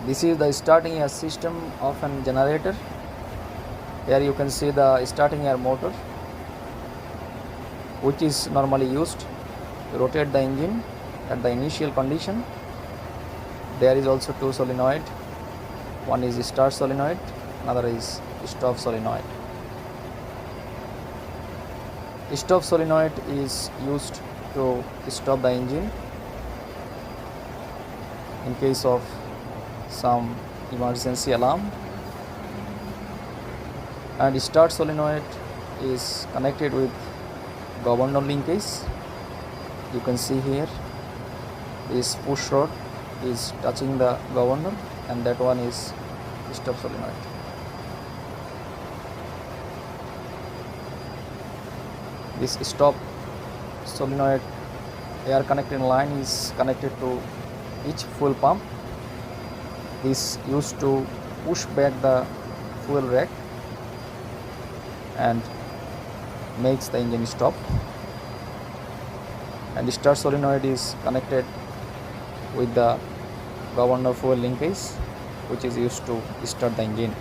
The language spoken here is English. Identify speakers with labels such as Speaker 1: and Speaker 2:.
Speaker 1: This is the starting air system of a generator. Here you can see the starting air motor, which is normally used to rotate the engine at the initial condition. There is also two solenoid. One is start solenoid, another is stop solenoid. Stop solenoid is used to stop the engine in case of some emergency alarm, and start solenoid is connected with governor linkage. You can see here this push rod is touching the governor, and that one is stop solenoid. This stop solenoid air connecting line is connected to each fuel pump. This used to push back the fuel rack and makes the engine stop. And the start solenoid is connected with the governor fuel linkage, which is used to start the engine.